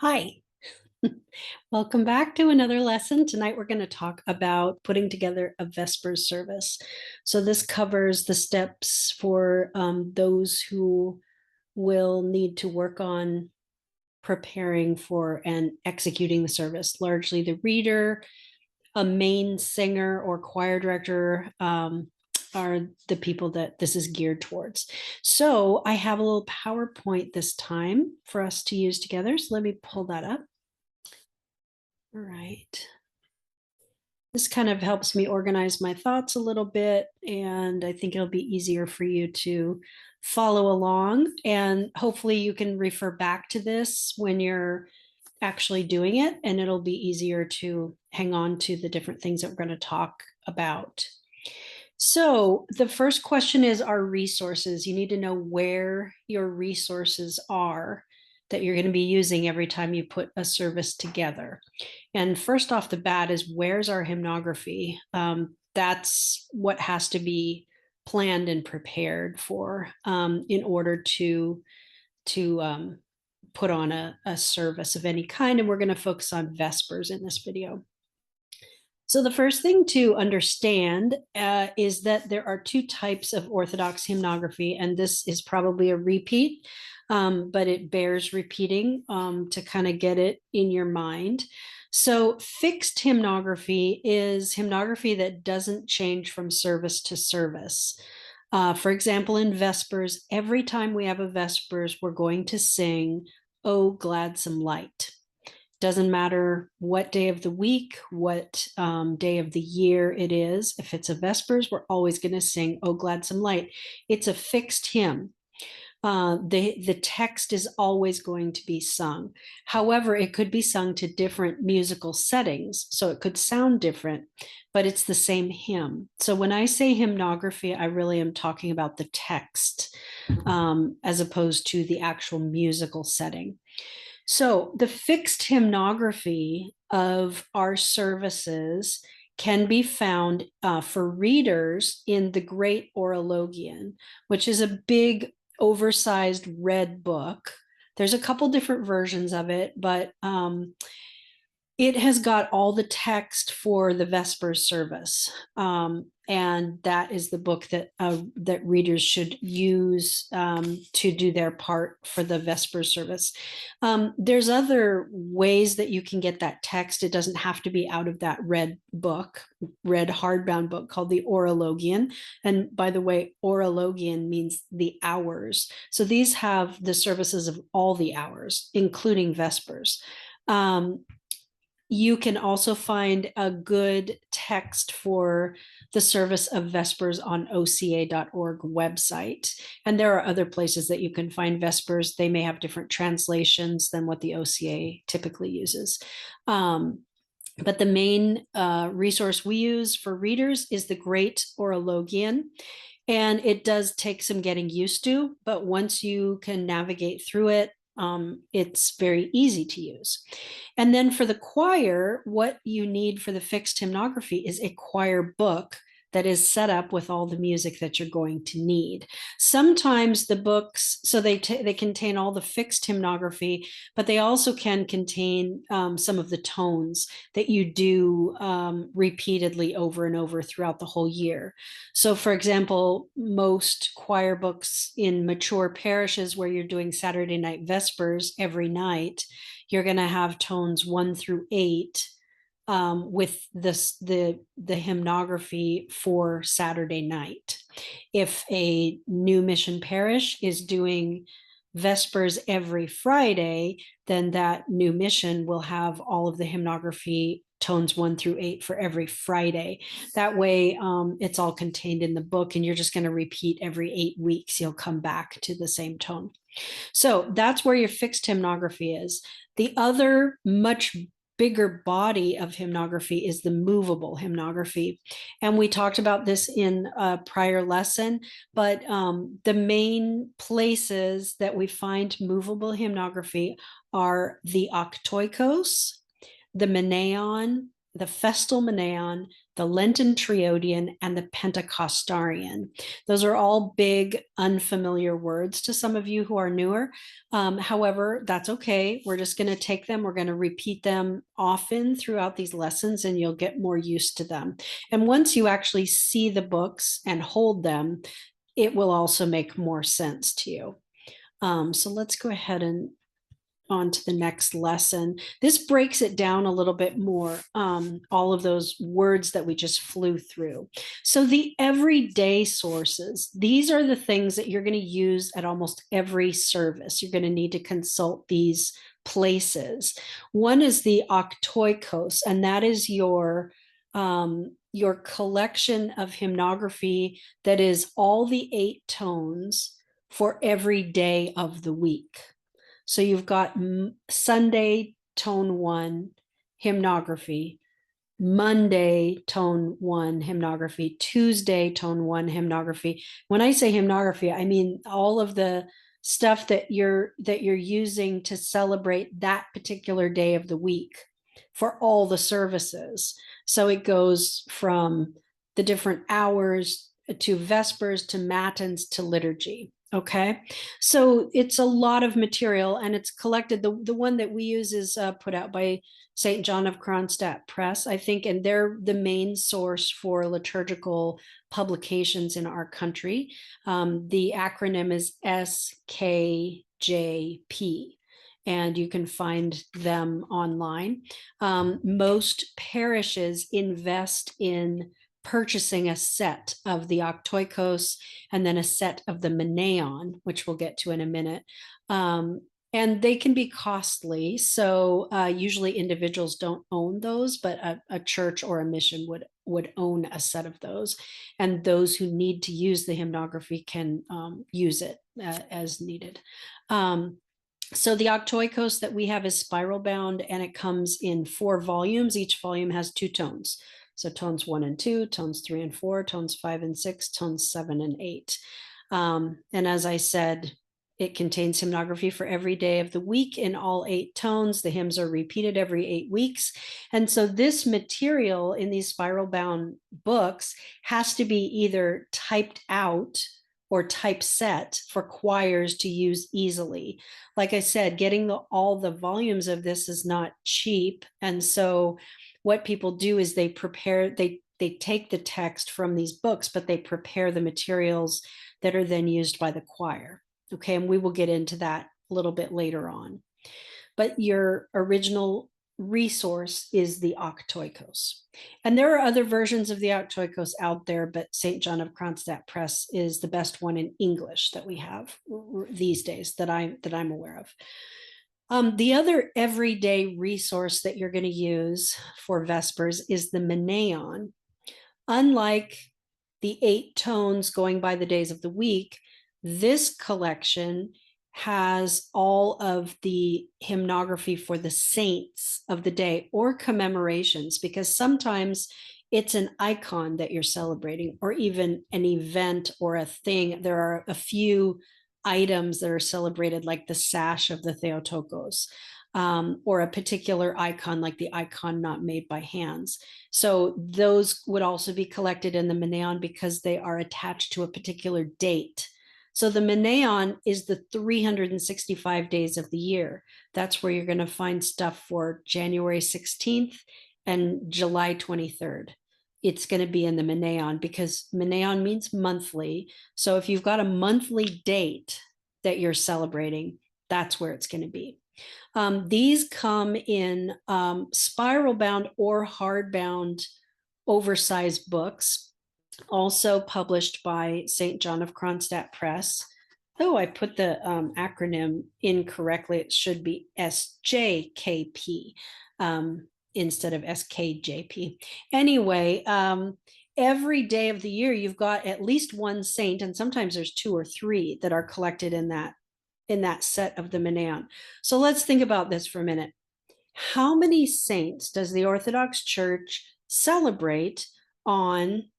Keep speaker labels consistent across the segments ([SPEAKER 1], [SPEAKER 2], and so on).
[SPEAKER 1] Hi, welcome back to another lesson. Tonight we're going to talk about putting together a Vespers service. So this covers the steps for those who will need to work on preparing for and executing the service, largely the reader, a main singer or choir director are the people that this is geared towards. So I have a little PowerPoint this time for us to use together. So let me pull that up. All right. This kind of helps me organize my thoughts a little bit, and I think it'll be easier for you to follow along. And hopefully you can refer back to this when you're actually doing it, and it'll be easier to hang on to the different things that we're going to talk about. So the first question is our resources. You need to know where your resources are that you're going to be using every time you put a service together. And first off the bat is, where's our hymnography? That's what has to be planned and prepared for in order to put on a service of any kind. And we're going to focus on Vespers in this video. So the first thing to understand is that there are two types of Orthodox hymnography, and this is probably a repeat, but it bears repeating to kind of get it in your mind. So fixed hymnography is hymnography that doesn't change from service to service. For example, in Vespers, every time we have a Vespers, we're going to sing, "O Gladsome Light." Doesn't matter what day of the week, what day of the year it is. If it's a Vespers, we're always going to sing, "O Gladsome Light." It's a fixed hymn. The text is always going to be sung. However, it could be sung to different musical settings, so it could sound different, but it's the same hymn. So when I say hymnography, I really am talking about the text as opposed to the actual musical setting. So the fixed hymnography of our services can be found for readers in the Great Horologion, which is a big oversized red book. There's a couple different versions of it, but it has got all the text for the Vespers service. And that is the book that readers should use to do their part for the Vespers service. There's other ways that you can get that text. It doesn't have to be out of that red book, red hardbound book called the Horologion. And by the way, Horologion means the hours. So these have the services of all the hours, including Vespers. You can also find a good text for the service of Vespers on oca.org website. And there are other places that you can find Vespers. They may have different translations than what the OCA typically uses. But the main resource we use for readers is the Great Horologion. And it does take some getting used to, but once you can navigate through it, it's very easy to use. And then for the choir, what you need for the fixed hymnography is a choir book that is set up with all the music that you're going to need. Sometimes the books, so they contain all the fixed hymnography, but they also can contain some of the tones that you do repeatedly over and over throughout the whole year. So for example, most choir books in mature parishes where you're doing Saturday night Vespers every night, you're going to have tones 1 through 8 with the hymnography for Saturday night. If a new mission parish is doing Vespers every Friday, then that new mission will have all of the hymnography tones 1 through 8 for every Friday. That way it's all contained in the book, and you're just going to repeat every 8 weeks. You'll come back to the same tone. So that's where your fixed hymnography is. The other much bigger body of hymnography is the movable hymnography. And we talked about this in a prior lesson, but the main places that we find movable hymnography are the Oktoechos, the Menaion, the festal Menaion, the Lenten Triodian, and the Pentecostarian. Those are all big, unfamiliar words to some of you who are newer. However, that's okay. We're just going to take them. We're going to repeat them often throughout these lessons, and you'll get more used to them. And once you actually see the books and hold them, it will also make more sense to you. So let's go ahead and on to the next lesson. This breaks it down a little bit more, all of those words that we just flew through. So the everyday sources, these are the things that you're going to use at almost every service. You're going to need to consult these places. One is the Oktoechos, and that is your collection of hymnography that is all the 8 tones for every day of the week. So you've got Sunday, tone 1, hymnography, Monday, tone 1, hymnography, Tuesday, tone 1, hymnography. When I say hymnography, I mean all of the stuff that you're using to celebrate that particular day of the week for all the services. So it goes from the different hours to Vespers to Matins to liturgy. Okay, so it's a lot of material, and it's collected. The one that we use is put out by St. John of Kronstadt Press, I think, and they're the main source for liturgical publications in our country. The acronym is SKJP, and you can find them online. Most parishes invest in purchasing a set of the Oktoechos and then a set of the Menaion, which we'll get to in a minute. And they can be costly. So usually individuals don't own those, but a church or a mission would own a set of those. And those who need to use the hymnography can use it as needed. So the Oktoechos that we have is spiral bound, and it comes in 4 volumes. Each volume has 2 tones. So tones 1 and 2, tones 3 and 4, tones 5 and 6, tones 7 and 8. And as I said, it contains hymnography for every day of the week in all 8 tones. The hymns are repeated every 8 weeks. And so this material in these spiral bound books has to be either typed out or typeset for choirs to use easily. Like I said, getting all the volumes of this is not cheap. And so what people do is they take the text from these books, but they prepare the materials that are then used by the choir. Okay, and we will get into that a little bit later on. But your original resource is the Oktoechos. And there are other versions of the Oktoechos out there, but St. John of Kronstadt Press is the best one in English that we have these days that I'm aware of. The other everyday resource that you're going to use for Vespers is the Menaion. Unlike the 8 tones going by the days of the week, this collection has all of the hymnography for the saints of the day or commemorations, because sometimes it's an icon that you're celebrating or even an event or a thing. There are a few items that are celebrated, like the sash of the Theotokos, or a particular icon, like the icon not made by hands. So those would also be collected in the Menaion because they are attached to a particular date. So the Menaion is the 365 days of the year. That's where you're going to find stuff for January 16th and July 23rd. It's going to be in the Menaion because Menaion means monthly. So if you've got a monthly date that you're celebrating, that's where it's going to be. These come in spiral bound or hardbound oversized books, also published by St. John of Kronstadt Press. Oh, I put the acronym incorrectly. It should be SJKP. Instead of SKJP. Anyway, every day of the year, you've got at least one saint, and sometimes there's 2 or 3 that are collected in that set of the Menaion. So let's think about this for a minute. How many saints does the Orthodox Church celebrate on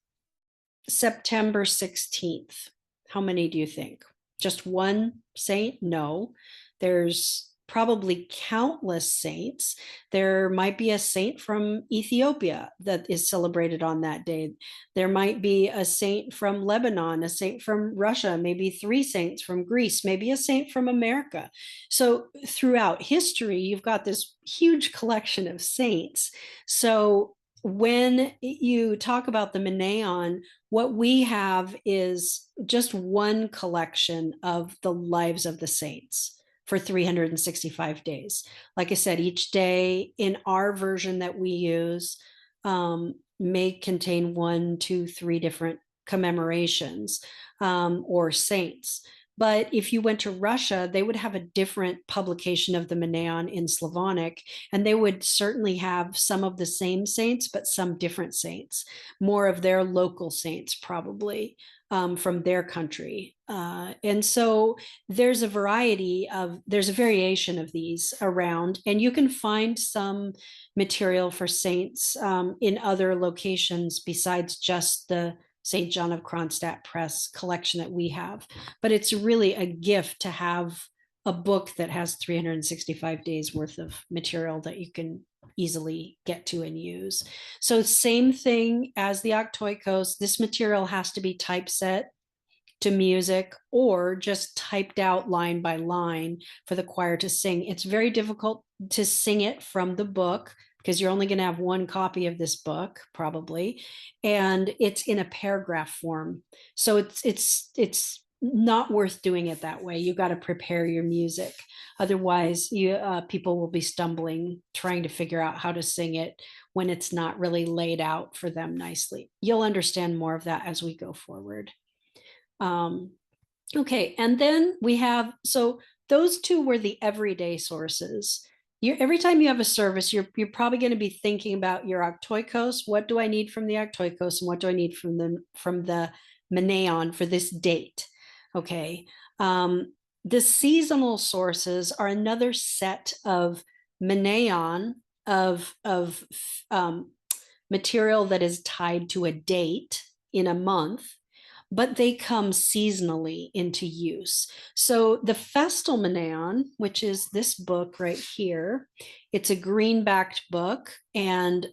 [SPEAKER 1] September 16th? How many do you think? Just one saint? No. There's probably countless saints. There might be a saint from Ethiopia that is celebrated on that day. There might be a saint from Lebanon, a saint from Russia, maybe 3 saints from Greece, maybe a saint from America. So throughout history, you've got this huge collection of saints. So when you talk about the Menaion, what we have is just one collection of the lives of the saints for 365 days. Like I said, each day in our version that we use may contain 1, 2, 3 different commemorations or saints. But if you went to Russia, they would have a different publication of the Menaion in Slavonic, and they would certainly have some of the same saints, but some different saints, more of their local saints probably from their country. And so there's a variation of these around, and you can find some material for saints in other locations besides just the St. John of Kronstadt Press collection that we have. But it's really a gift to have a book that has 365 days worth of material that you can easily get to and use. So same thing as the Oktoechos, this material has to be typeset to music or just typed out line by line for the choir to sing. It's very difficult to sing it from the book because you're only going to have one copy of this book probably, and it's in a paragraph form. So it's not worth doing it that way. You got to prepare your music. Otherwise, people will be stumbling trying to figure out how to sing it when it's not really laid out for them nicely. You'll understand more of that as we go forward. Okay, and then we have, so those two were the everyday sources. Every time you have a service, you're probably going to be thinking about your Oktoechos. What do I need from the Oktoechos, and what do I need from the Menaion for this date? Okay, the seasonal sources are another set of Menaion of material that is tied to a date in a month, but they come seasonally into use. So the Festal Menaion, which is this book right here, it's a green-backed book, and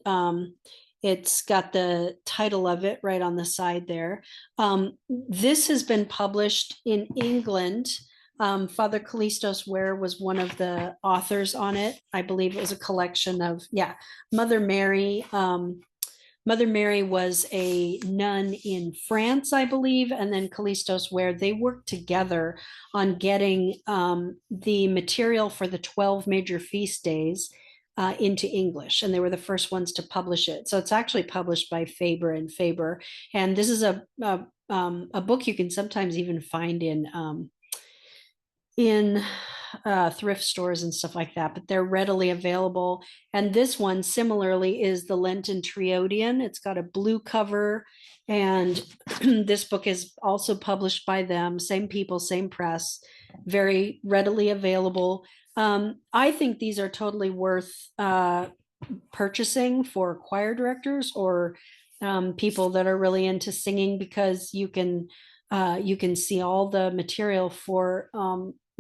[SPEAKER 1] it's got the title of it right on the side there. This has been published in England. Father Callistos Ware was one of the authors on it. I believe it was a collection of, Mother Mary. Mother Mary was a nun in France, I believe, and then Callistos Ware, they worked together on getting the material for the 12 major feast days into English, and they were the first ones to publish it. So it's actually published by Faber and Faber, and this is a book you can sometimes even find in thrift stores and stuff like that, but they're readily available. And this one similarly is the Lenten Triodion. It's got a blue cover, and this book is also published by them, same people, same press, very readily available. I think these are totally worth purchasing for choir directors or people that are really into singing, because you can see all the material for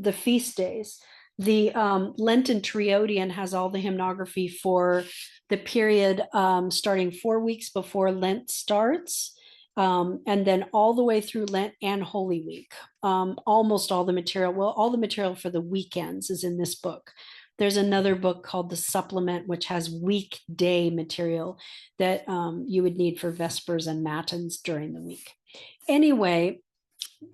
[SPEAKER 1] the feast days. The Lenten Triodion has all the hymnography for the period starting 4 weeks before Lent starts, and then all the way through Lent and Holy Week. Almost all the material, well, all the material for the weekends is in this book. There's another book called the Supplement, which has weekday material that you would need for Vespers and Matins during the week. Anyway,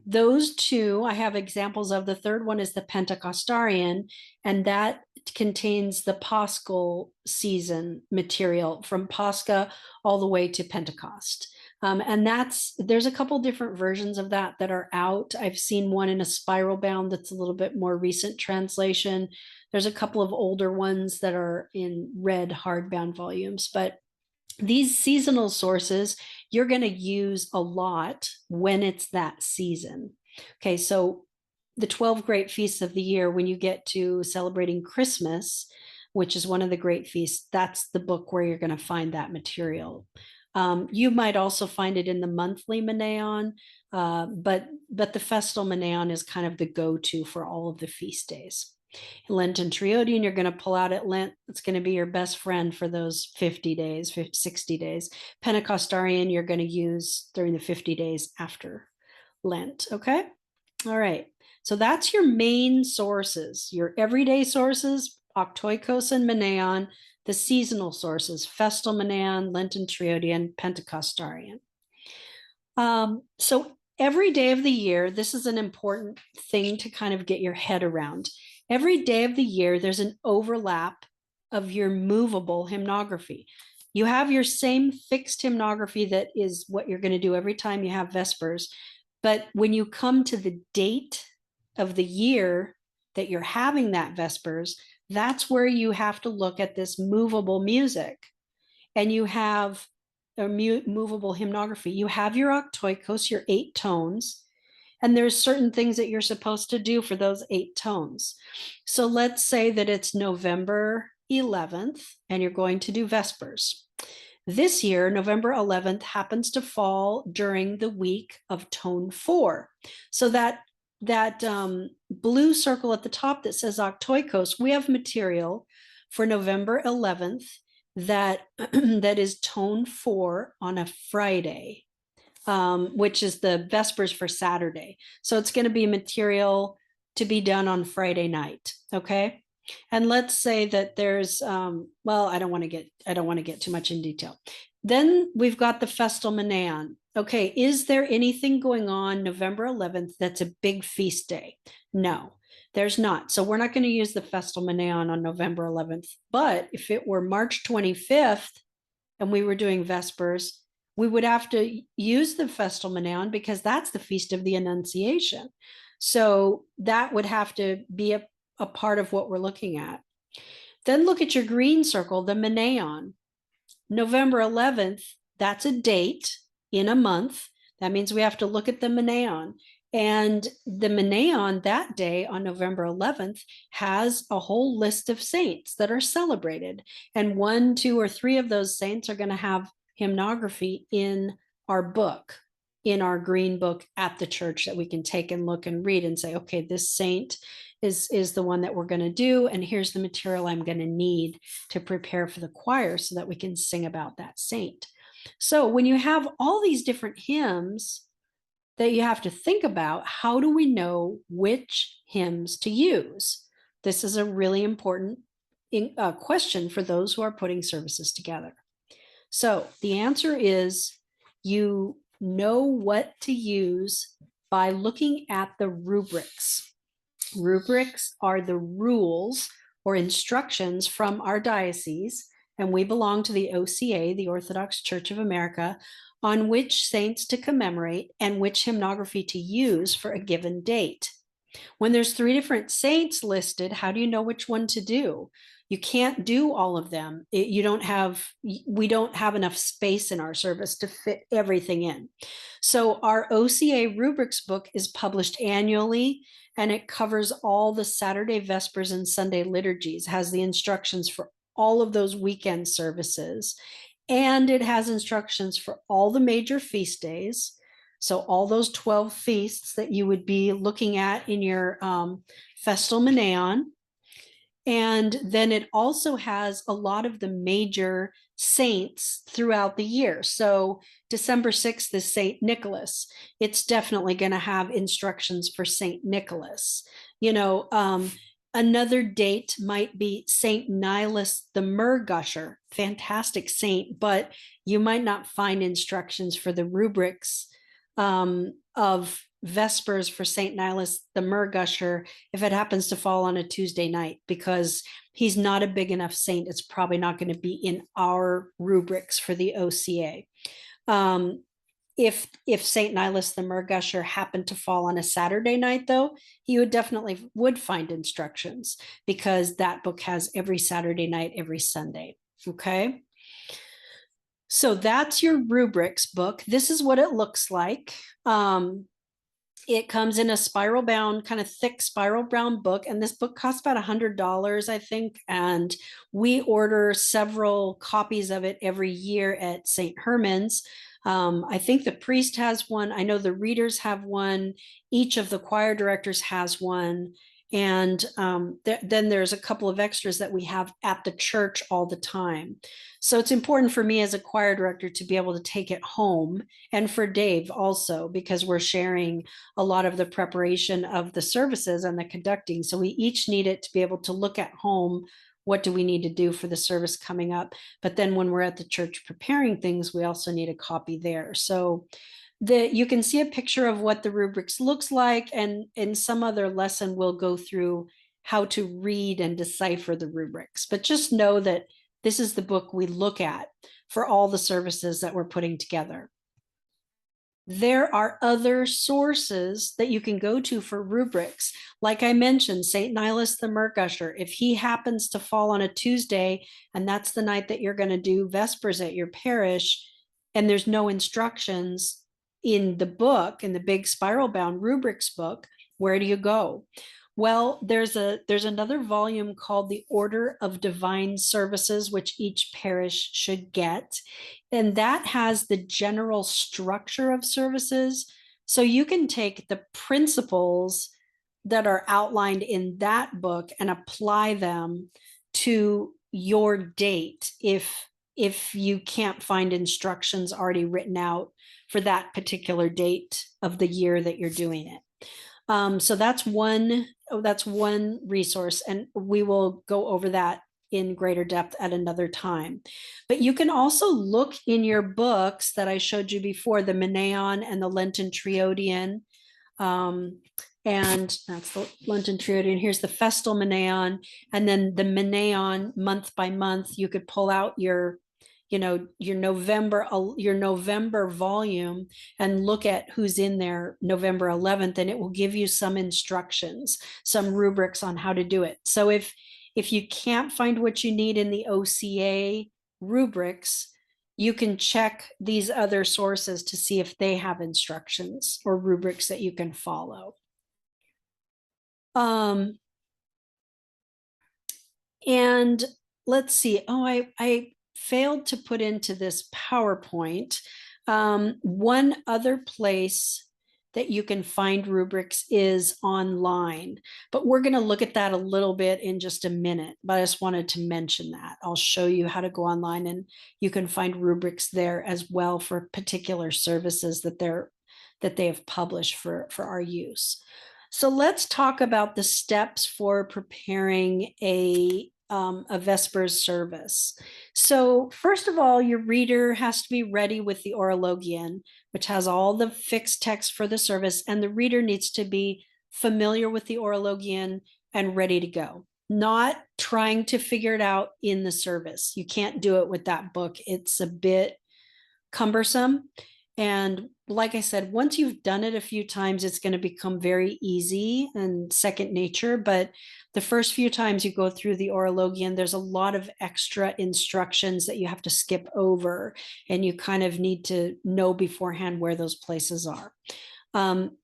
[SPEAKER 1] those two I have examples of. The third one is the Pentecostarian, and that contains the Paschal season material from Pascha all the way to Pentecost. And there's a couple different versions of that are out. I've seen one in a spiral bound that's a little bit more recent translation. There's a couple of older ones that are in red hardbound volumes, but these seasonal sources you're going to use a lot when it's that season. Okay, so the 12 great feasts of the year, when you get to celebrating Christmas, which is one of the great feasts, that's the book where you're going to find that material. You might also find it in the monthly Menaion, but the Festal Menaion is kind of the go-to for all of the feast days. Lent introductory, you're going to pull out at Lent. It's going to be your best friend for those 50 days, 50, 60 days. Pentecostarian, you're going to use during the 50 days after Lent. Okay. All right. So that's your main sources, your everyday sources, Oktoechos and Menaion, the seasonal sources, Festal Menaion, Lenten Triodian, Pentecostarian. So every day of the year, this is an important thing to kind of get your head around. Every day of the year, there's an overlap of your movable hymnography. You have your same fixed hymnography that is what you're going to do every time you have Vespers. But when you come to the date of the year that you're having that Vespers, that's where you have to look at this movable music. And you have a movable hymnography. You have your Oktoechos, your 8 tones, and there's certain things that you're supposed to do for those 8 tones. So let's say that it's November 11th, and you're going to do Vespers. This year, November 11th happens to fall during the week of tone 4. So that blue circle at the top that says Oktoechos, we have material for November 11th that that is tone 4 on a Friday, which is the Vespers for Saturday. So it's going to be material to be done on Friday night. Okay. And let's say that there's, well, I don't want to get too much in detail. Then we've got the Festal Menaion. Okay, is there anything going on November 11th that's a big feast day? No, there's not. So we're not going to use the Festal Menaion on November 11th. But if it were March 25th and we were doing Vespers, we would have to use the Festal Menaion because that's the Feast of the Annunciation. So that would have to be a part of what we're looking at. Then look at your green circle, the Menaion. November 11th, that's a date in a month. That means we have to look at the Menaion. And the Menaion that day on November 11th has a whole list of saints that are celebrated. And 1, 2, or 3 of those saints are going to have hymnography in our book, in our green book at the church that we can take and look and read and say, okay, this saint is the one that we're going to do. And here's the material I'm going to need to prepare for the choir so that we can sing about that saint. So when you have all these different hymns that you have to think about, how do we know which hymns to use? This is a really important question for those who are putting services together. So the answer is you know what to use by looking at the rubrics. Rubrics are the rules or instructions from our diocese, and we belong to the OCA, the Orthodox Church of America, on which saints to commemorate and which hymnography to use for a given date. When there's 3 different saints listed, how do you know which one to do? You can't do all of them. We don't have enough space in our service to fit everything in. So our OCA rubrics book is published annually, and it covers all the Saturday Vespers and Sunday liturgies, has the instructions for all of those weekend services, and it has instructions for all the major feast days. So all those 12 feasts that you would be looking at in your Festal Menaion. And then it also has a lot of the major saints throughout the year. So December 6th is St. Nicholas. It's definitely going to have instructions for St. Nicholas. Another date might be St. Nilus the Myrrh Gusher, fantastic saint, but you might not find instructions for the rubrics of Vespers for St. Nilus the Myrrh Gusher if it happens to fall on a Tuesday night, because he's not a big enough saint. It's probably not going to be in our rubrics for the OCA. If St. Nilus the Myrrh Gusher happened to fall on a Saturday night, though, he would find instructions, because that book has every Saturday night, every Sunday. Okay. So that's your rubrics book. This is what it looks like. It comes in a spiral bound, kind of thick spiral bound book. And this book costs about $100, I think. And we order several copies of it every year at St. Herman's. I think the priest has one. I know the readers have one. Each of the choir directors has one. And then there's a couple of extras that we have at the church all the time. So it's important for me as a choir director to be able to take it home, and for Dave also, because we're sharing a lot of the preparation of the services and the conducting. So we each need it to be able to look at home. What do we need to do for the service coming up? But then when we're at the church preparing things, we also need a copy there. So you can see a picture of what the rubrics looks like, and in some other lesson we'll go through how to read and decipher the rubrics. But just know that this is the book we look at for all the services that we're putting together. There are other sources that you can go to for rubrics. Like I mentioned, St. Nilus the Merkusher, if he happens to fall on a Tuesday and that's the night that you're going to do Vespers at your parish, and there's no instructions in the book, in the big spiral bound rubrics book, where do you go? Well, there's another volume called the Order of Divine Services, which each parish should get. And that has the general structure of services. So you can take the principles that are outlined in that book and apply them to your date if you can't find instructions already written out for that particular date of the year that you're doing it. So that's one resource, and we will go over that in greater depth at another time. But you can also look in your books that I showed you before, the Menaion and the Lenten Triodion. And that's the Lenten Triodion. Here's the Festal Menaion, and then the Menaion month by month. You could pull out your November volume and look at who's in there November 11th, and it will give you some instructions, some rubrics on how to do it. So if you can't find what you need in the OCA rubrics, you can check these other sources to see if they have instructions or rubrics that you can follow. And let's see. I failed to put into this PowerPoint. One other place that you can find rubrics is online, but we're going to look at that a little bit in just a minute. But I just wanted to mention that. I'll show you how to go online, and you can find rubrics there as well for particular services that they have published for our use. So let's talk about the steps for preparing a Vespers service. So first of all, your reader has to be ready with the Horologion, which has all the fixed text for the service, and the reader needs to be familiar with the Horologion and ready to go, not trying to figure it out in the service. You can't do it with that book. It's a bit cumbersome. And like I said, once you've done it a few times, it's going to become very easy and second nature. But the first few times you go through the Horologion, there's a lot of extra instructions that you have to skip over, and you kind of need to know beforehand where those places are.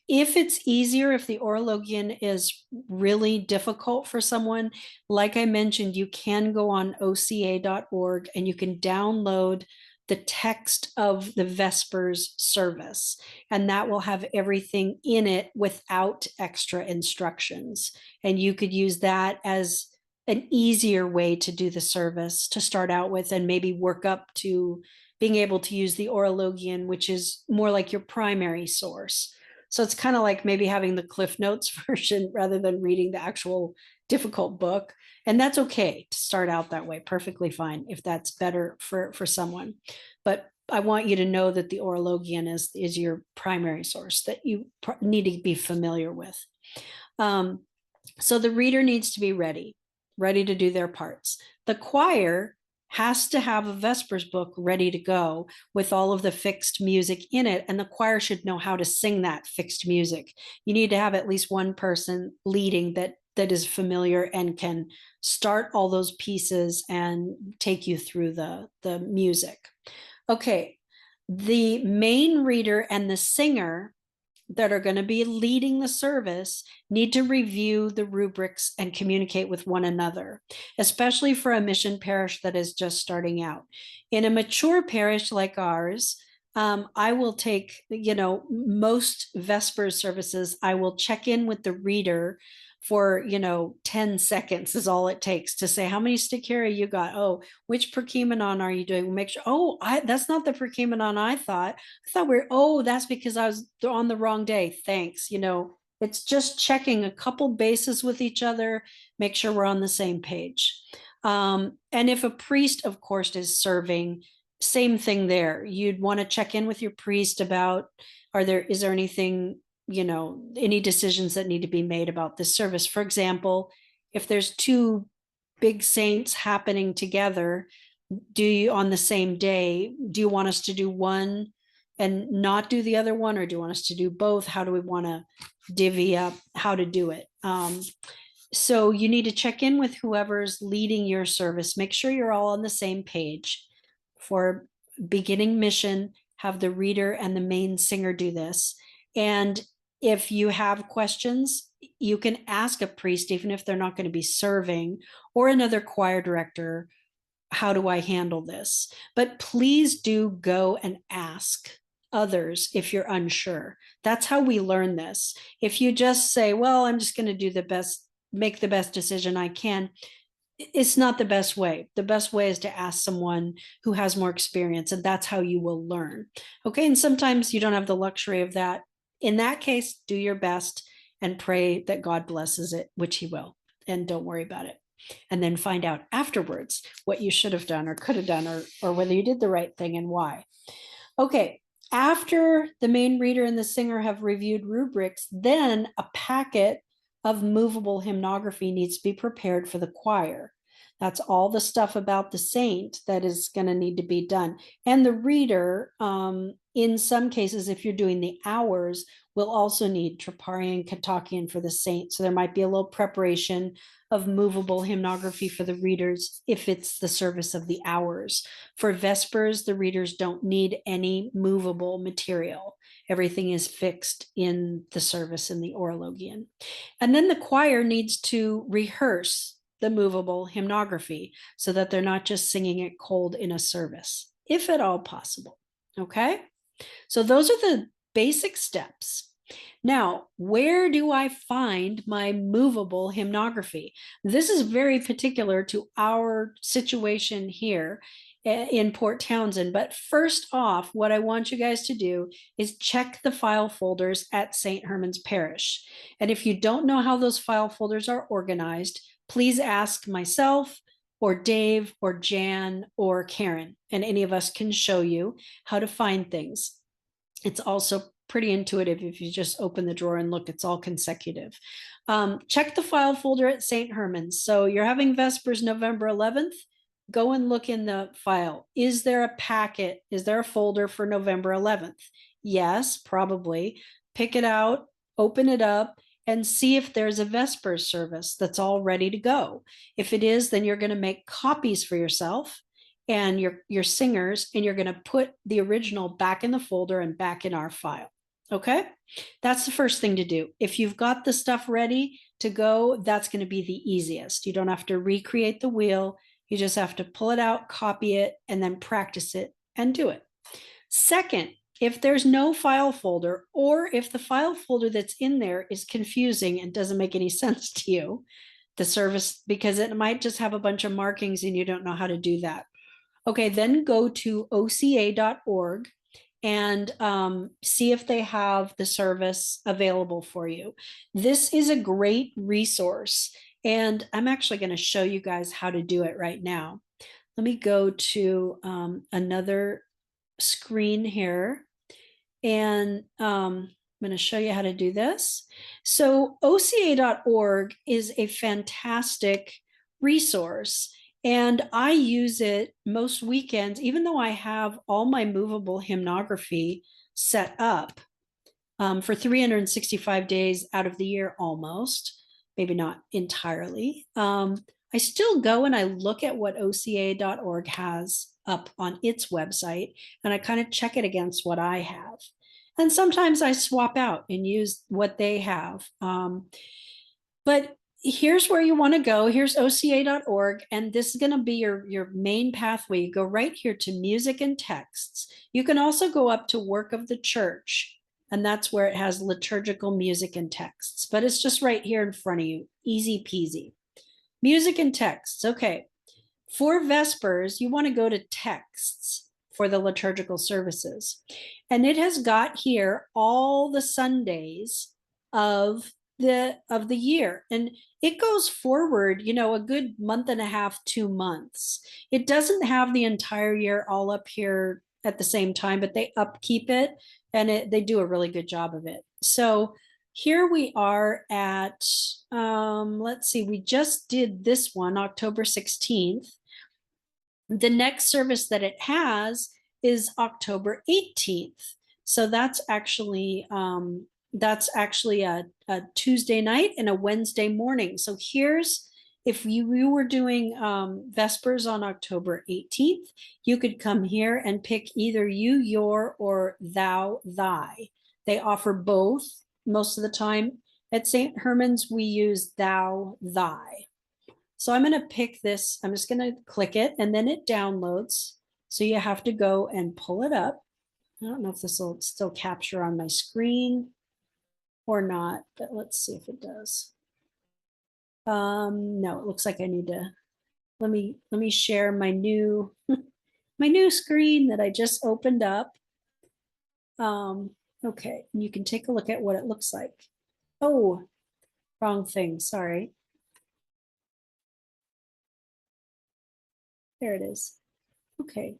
[SPEAKER 1] If it's easier, if the Horologion is really difficult for someone, like I mentioned, you can go on oca.org and you can download the text of the Vespers service, and that will have everything in it without extra instructions. And you could use that as an easier way to do the service to start out with, and maybe work up to being able to use the Horologion, which is more like your primary source. So it's kind of like maybe having the Cliff Notes version rather than reading the actual difficult book. And that's okay to start out that way, perfectly fine if that's better for someone. But I want you to know that the Horologion is your primary source that you need to be familiar with. So the reader needs to be ready to do their parts. The choir has to have a Vespers book ready to go with all of the fixed music in it, and the choir should know how to sing that fixed music. You need to have at least one person leading that is familiar and can start all those pieces and take you through the music. Okay, the main reader and the singer that are going to be leading the service need to review the rubrics and communicate with one another, especially for a mission parish that is just starting out. In a mature parish like ours, I will take, most Vespers services, I will check in with the reader for, 10 seconds is all it takes to say, how many stichari you got? Oh, which perkimenon are you doing? We'll make sure, oh, that's not the perkimenon I thought. That's because I was on the wrong day. Thanks. It's just checking a couple bases with each other, make sure we're on the same page. And if a priest, of course, is serving, same thing there. You'd want to check in with your priest about, is there anything, any decisions that need to be made about this service. For example, if there's two big saints happening together, on the same day, do you want us to do one and not do the other one, or do you want us to do both? How do we want to divvy up how to do it? So you need to check in with whoever's leading your service. Make sure you're all on the same page. For beginning mission, have the reader and the main singer do this. And if you have questions, you can ask a priest, even if they're not going to be serving, or another choir director, how do I handle this? But please do go and ask others if you're unsure. That's how we learn this. If you just say, well, I'm just going to do the best, make the best decision I can, it's not the best way. The best way is to ask someone who has more experience, and that's how you will learn. Okay, and sometimes you don't have the luxury of that. In that case, do your best and pray that God blesses it, which he will, and don't worry about it. And then find out afterwards what you should have done or could have done, or whether you did the right thing and why. Okay, after the main reader and the singer have reviewed rubrics, then a packet of movable hymnography needs to be prepared for the choir. That's all the stuff about the saint that is going to need to be done. And the reader, in some cases, if you're doing the hours, will also need troparion and katakion for the saint. So there might be a little preparation of movable hymnography for the readers if it's the service of the hours. For Vespers, the readers don't need any movable material. Everything is fixed in the service in the Horologion. And then the choir needs to rehearse the movable hymnography so that they're not just singing it cold in a service, if at all possible. Okay? So those are the basic steps. Now, where do I find my movable hymnography? This is very particular to our situation here in Port Townsend. But first off, what I want you guys to do is check the file folders at St. Herman's Parish. And if you don't know how those file folders are organized, please ask myself or Dave or Jan or Karen, and any of us can show you how to find things. It's also pretty intuitive. If you just open the drawer and look, it's all consecutive. Check the file folder at St. Herman's. So you're having Vespers November 11th, go and look in the file. Is there a packet? Is there a folder for November 11th? Yes, probably. Pick it out, open it up, and see if there's a Vespers service that's all ready to go. If it is, then you're going to make copies for yourself and your singers, and you're going to put the original back in the folder and back in our file. Okay, that's the first thing to do. If you've got the stuff ready to go, that's going to be the easiest. You don't have to recreate the wheel. You just have to pull it out, copy it, and then practice it and do it. Second, if there's no file folder, or if the file folder that's in there is confusing and doesn't make any sense to you, the service, because it might just have a bunch of markings and you don't know how to do that. Okay, then go to oca.org and see if they have the service available for you. This is a great resource, and I'm actually going to show you guys how to do it right now. Let me go to another screen here, and I'm going to show you how to do this. So oca.org is a fantastic resource, and I use it most weekends, even though I have all my movable hymnography set up for 365 days out of the year almost, maybe not entirely. I still go and I look at what oca.org has up on its website, and I kind of check it against what I have. And sometimes I swap out and use what they have. But here's where you want to go. Here's oca.org, and this is going to be your main pathway. You go right here to music and texts. You can also go up to work of the church, and that's where it has liturgical music and texts, but it's just right here in front of you, easy peasy. Music and texts, okay. For Vespers, you want to go to texts for the liturgical services. And it has got here all the Sundays of the year. And it goes forward, a good month and a half, 2 months. It doesn't have the entire year all up here at the same time, but they upkeep it, and they do a really good job of it. So here we are at, let's see, we just did this one, October 16th. The next service that it has is October 18th. So that's actually a Tuesday night and a Wednesday morning. So here's, if you were doing Vespers on October 18th, you could come here and pick either you, your, or thou, thy. They offer both most of the time. At St. Herman's, we use thou, thy. So I'm going to pick this. I'm just going to click it, and then it downloads. So you have to go and pull it up. I don't know if this will still capture on my screen or not, but let's see if it does. No, it looks like I need to, let me share my new my new screen that I just opened up. Okay, you can take a look at what it looks like. Oh, wrong thing, sorry. There it is. Okay.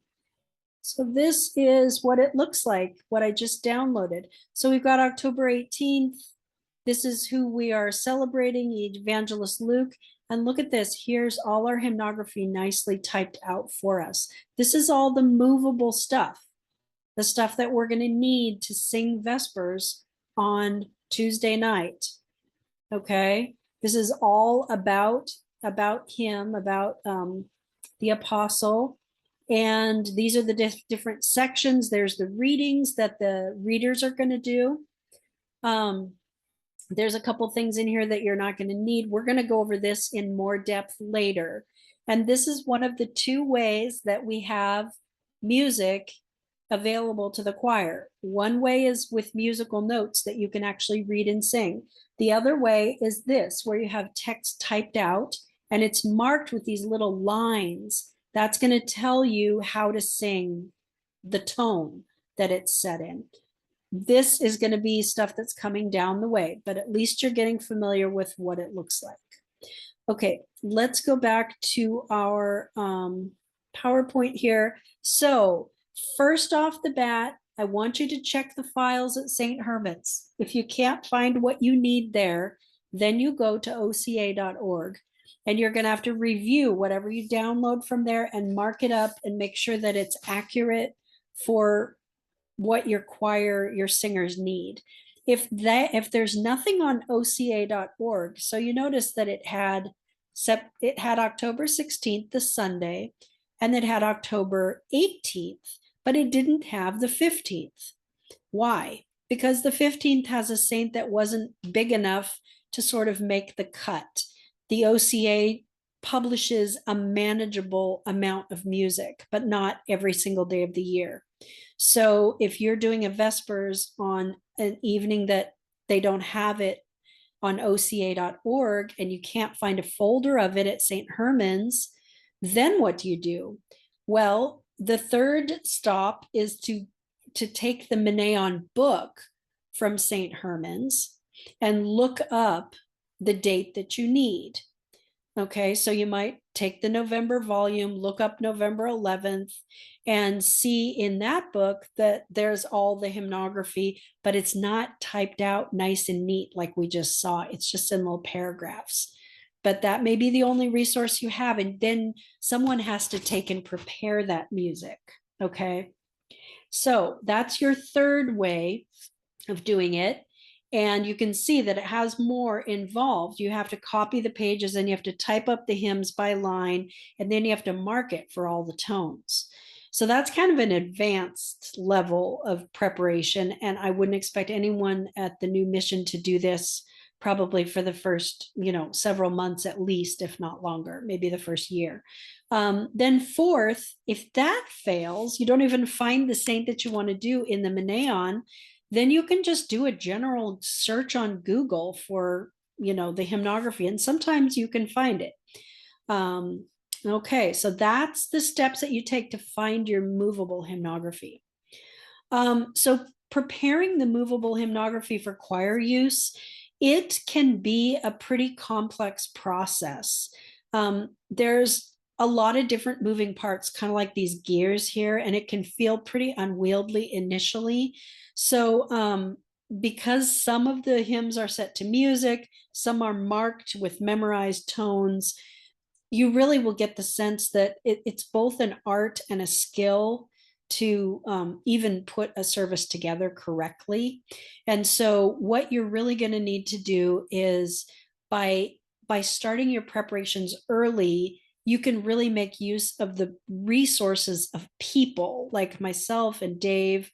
[SPEAKER 1] So this is what it looks like, what I just downloaded. So we've got October 18th. This is who we are celebrating, Evangelist Luke. And look at this. Here's all our hymnography nicely typed out for us. This is all the movable stuff, the stuff that we're going to need to sing Vespers on Tuesday night. Okay. This is all about him, about the apostle. And these are the different sections. There's the readings that the readers are going to do. There's a couple things in here that you're not going to need. We're going to go over this in more depth later. And this is one of the 2 ways that we have music available to the choir. One way is with musical notes that you can actually read and sing. The other way is this, where you have text typed out and it's marked with these little lines. That's going to tell you how to sing the tone that it's set in. This is going to be stuff that's coming down the way, but at least you're getting familiar with what it looks like. Okay, let's go back to our PowerPoint here. So first off the bat, I want you to check the files at St. Herman's. If you can't find what you need there, then you go to oca.org. And you're going to have to review whatever you download from there and mark it up and make sure that it's accurate for what your choir, your singers need. If there's nothing on oca.org, so you notice that it had October 16th, the Sunday, and it had October 18th, but it didn't have the 15th. Why? Because the 15th has a saint that wasn't big enough to sort of make the cut. The OCA publishes a manageable amount of music, but not every single day of the year. So if you're doing a Vespers on an evening that they don't have it on oca.org and you can't find a folder of it at St. Herman's, then what do you do? Well, the third stop is to take the Menaion book from St. Herman's and look up the date that you need. Okay, so you might take the November volume, look up November 11th, and see in that book that there's all the hymnography, but it's not typed out nice and neat like we just saw. It's just in little paragraphs. But that may be the only resource you have, and then someone has to take and prepare that music. Okay, so that's your third way of doing it. And you can see that it has more involved. You have to copy the pages and you have to type up the hymns by line, and then you have to mark it for all the tones. So that's kind of an advanced level of preparation. And I wouldn't expect anyone at the new mission to do this probably for the first, several months at least, if not longer, maybe the first year. Then fourth, if that fails, you don't even find the saint that you want to do in the Menaion, then you can just do a general search on Google for, the hymnography, and sometimes you can find it. Okay, so that's the steps that you take to find your movable hymnography. So preparing the movable hymnography for choir use, it can be a pretty complex process. There's a lot of different moving parts, kind of like these gears here, and it can feel pretty unwieldy initially. So because some of the hymns are set to music, some are marked with memorized tones, you really will get the sense that it's both an art and a skill to even put a service together correctly. And so what you're really going to need to do is by starting your preparations early, you can really make use of the resources of people like myself and Dave,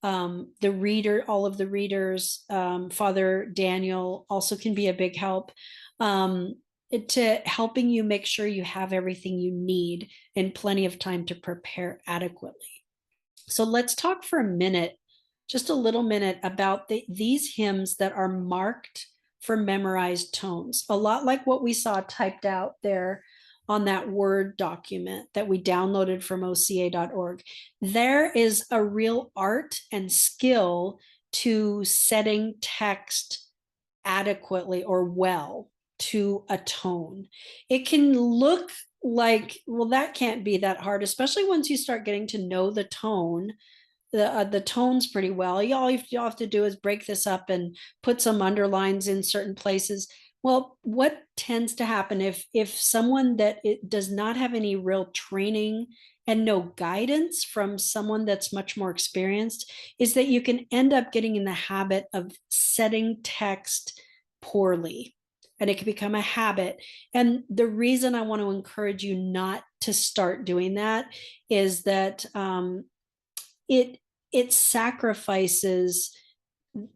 [SPEAKER 1] the reader, all of the readers, Father Daniel also can be a big help. To helping you make sure you have everything you need and plenty of time to prepare adequately. So let's talk for a minute, just a little minute, about these hymns that are marked for memorized tones, a lot like what we saw typed out there on that Word document that we downloaded from oca.org. There is a real art and skill to setting text adequately or well to a tone. It can look like, well, that can't be that hard, especially once you start getting to know the tone, the tones pretty well. All you have to do is break this up and put some underlines in certain places. Well, what tends to happen if someone that it does not have any real training and no guidance from someone that's much more experienced, is that you can end up getting in the habit of setting text poorly, and it can become a habit. And the reason I want to encourage you not to start doing that is that it sacrifices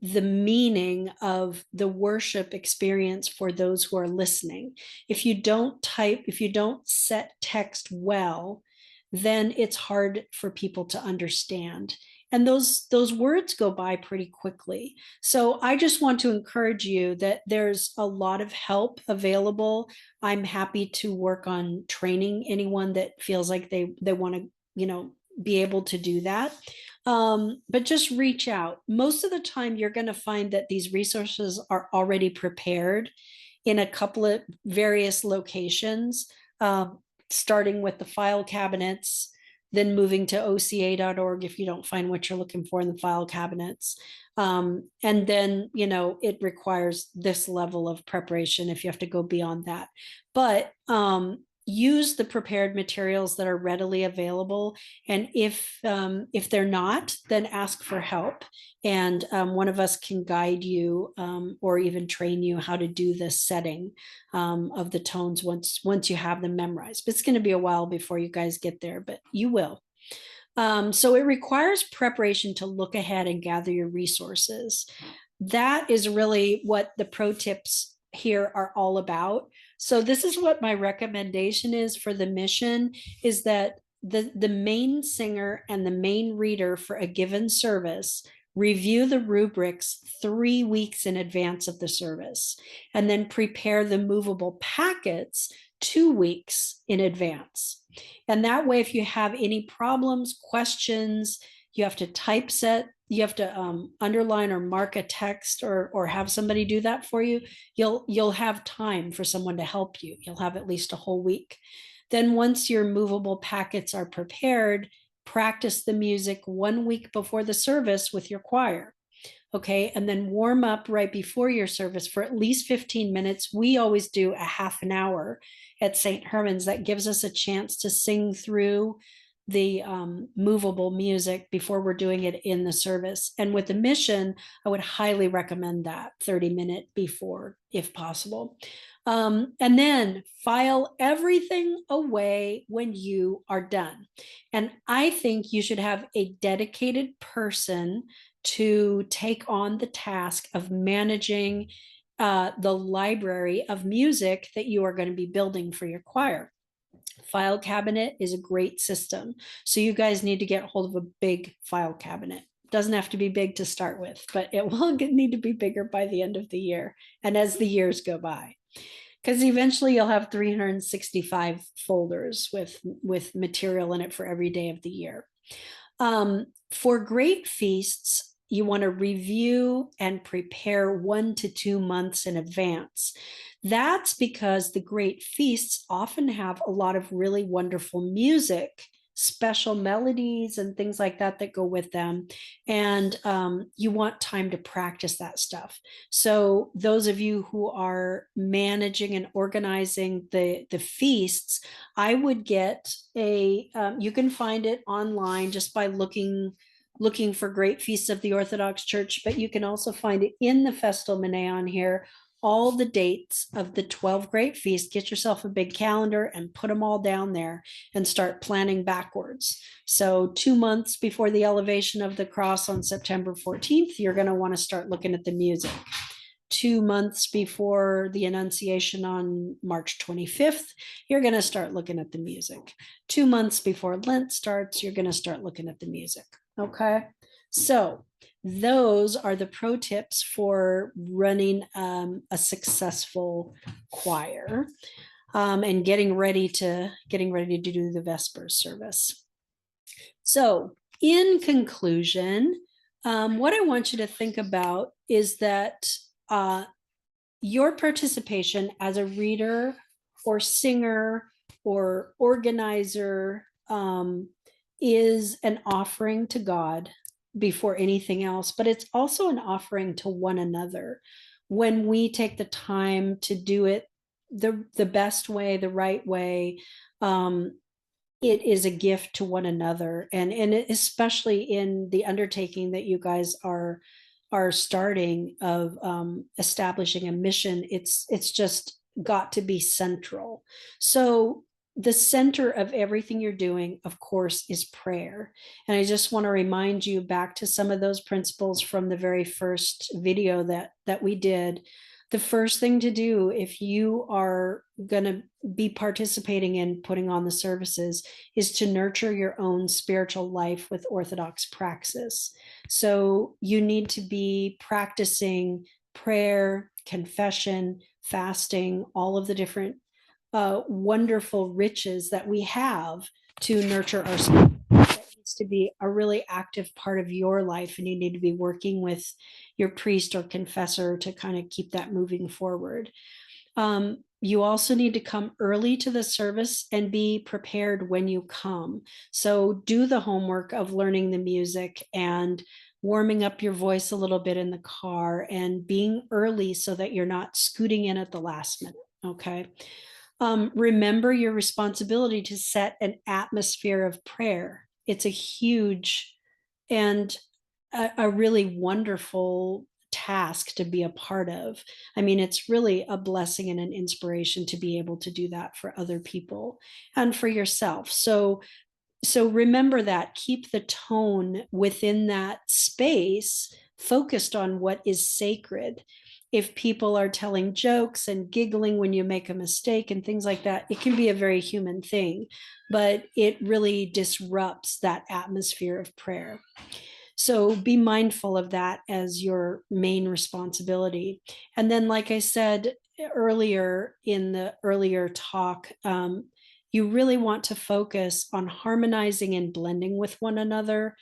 [SPEAKER 1] the meaning of the worship experience for those who are listening. If you don't set text well, then it's hard for people to understand. And those words go by pretty quickly. So I just want to encourage you that there's a lot of help available. I'm happy to work on training anyone that feels like they want to, be able to do that. But just reach out. Most of the time, you're going to find that these resources are already prepared in a couple of various locations, starting with the file cabinets, then moving to oca.org if you don't find what you're looking for in the file cabinets. And then, it requires this level of preparation if you have to go beyond that. But use the prepared materials that are readily available. And if they're not, then ask for help. And one of us can guide you or even train you how to do this setting of the tones once you have them memorized. But it's going to be a while before you guys get there, but you will. So it requires preparation to look ahead and gather your resources. That is really what the pro tips here are all about. So this is what my recommendation is for the mission, is that the main singer and the main reader for a given service review the rubrics 3 weeks in advance of the service, and then prepare the movable packets 2 weeks in advance. And that way, if you have any problems, questions, you have to typeset, you have to underline or mark a text or have somebody do that for you, you'll have time for someone to help you. You'll have at least a whole week. Then once your movable packets are prepared, practice the music 1 week before the service with your choir. Okay, and then warm up right before your service for at least 15 minutes. We always do a half an hour at St. Herman's. That gives us a chance to sing through the movable music before we're doing it in the service. And with the mission, I would highly recommend that 30-minute before, if possible. And then file everything away when you are done. And I think you should have a dedicated person to take on the task of managing the library of music that you are going to be building for your choir. File cabinet is a great system. So you guys need to get hold of a big file cabinet. Doesn't have to be big to start with, but it will need to be bigger by the end of the year and as the years go by. Because eventually you'll have 365 folders with material in it for every day of the year. For great feasts, you want to review and prepare 1 to 2 months in advance. That's because the great feasts often have a lot of really wonderful music, special melodies and things like that that go with them. And you want time to practice that stuff. So those of you who are managing and organizing the feasts, I would get you can find it online just by looking for Great Feasts of the Orthodox Church, but you can also find it in the Festal Menaion here, all the dates of the 12 great feasts. Get yourself a big calendar and put them all down there and start planning backwards. So 2 months before the elevation of the cross on September 14th, you're going to want to start looking at the music. 2 months before the Annunciation on March 25th, you're going to start looking at the music. 2 months before Lent starts, you're going to start looking at the music. Okay, so those are the pro tips for running a successful choir and getting ready to do the Vespers service. So in conclusion, what I want you to think about is that your participation as a reader or singer or organizer is an offering to God before anything else, but it's also an offering to one another. When we take the time to do it the best way, the right way, it is a gift to one another, and especially in the undertaking that you guys are starting of establishing a mission. It's just got to be central. So the center of everything you're doing, of course, is prayer. And I just want to remind you back to some of those principles from the very first video that we did. The first thing to do if you are going to be participating in putting on the services is to nurture your own spiritual life with Orthodox praxis. So you need to be practicing prayer, confession, fasting, all of the different wonderful riches that we have to nurture our spirit. That needs to be a really active part of your life, and you need to be working with your priest or confessor to kind of keep that moving forward. You also need to come early to the service and be prepared when you come. So do the homework of learning the music and warming up your voice a little bit in the car and being early so that you're not scooting in at the last minute. Okay. Remember your responsibility to set an atmosphere of prayer. It's a huge and a really wonderful task to be a part of. I mean, it's really a blessing and an inspiration to be able to do that for other people and for yourself. So remember that. Keep the tone within that space focused on what is sacred. If people are telling jokes and giggling when you make a mistake and things like that, it can be a very human thing, but it really disrupts that atmosphere of prayer. So be mindful of that as your main responsibility. And then, like I said earlier in the earlier talk, you really want to focus on harmonizing and blending with one another.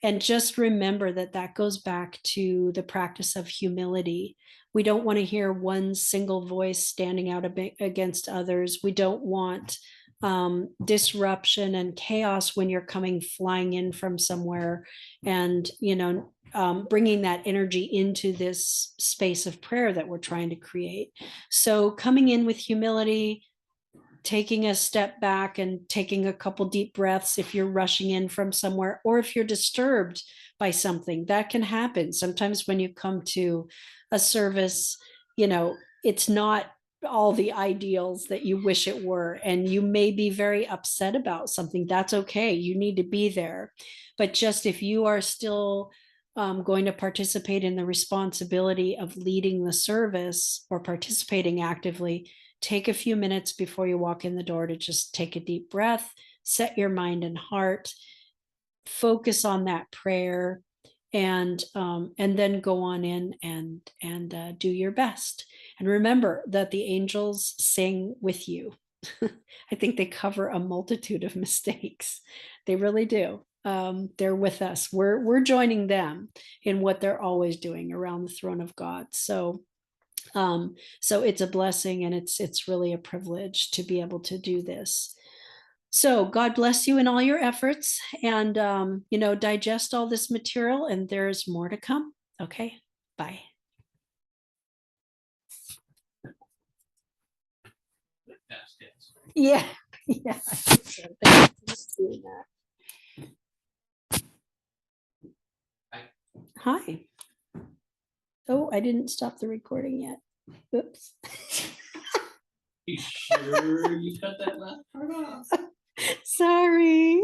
[SPEAKER 1] And just remember that that goes back to the practice of humility. We don't want to hear one single voice standing out against others. We don't want disruption and chaos when you're coming flying in from somewhere and bringing that energy into this space of prayer that we're trying to create. So coming in with humility, taking a step back and taking a couple deep breaths if you're rushing in from somewhere, or if you're disturbed by something. That can happen sometimes when you come to a service. It's not all the ideals that you wish it were, and you may be very upset about something. That's okay. You need to be there. But just if you are still going to participate in the responsibility of leading the service or participating actively, take a few minutes before you walk in the door to just take a deep breath, set your mind and heart, focus on that prayer, and then go on in and do your best. And remember that the angels sing with you. I think they cover a multitude of mistakes. They really do. They're with us. We're joining them in what they're always doing around the throne of God. So it's a blessing, and it's really a privilege to be able to do this. So God bless you in all your efforts, and digest all this material, and there's more to come. Okay, bye. Yeah, yeah. Doing that. Hi. Oh, I didn't stop the recording yet. Oops.
[SPEAKER 2] You sure you cut that last part off?
[SPEAKER 1] Sorry.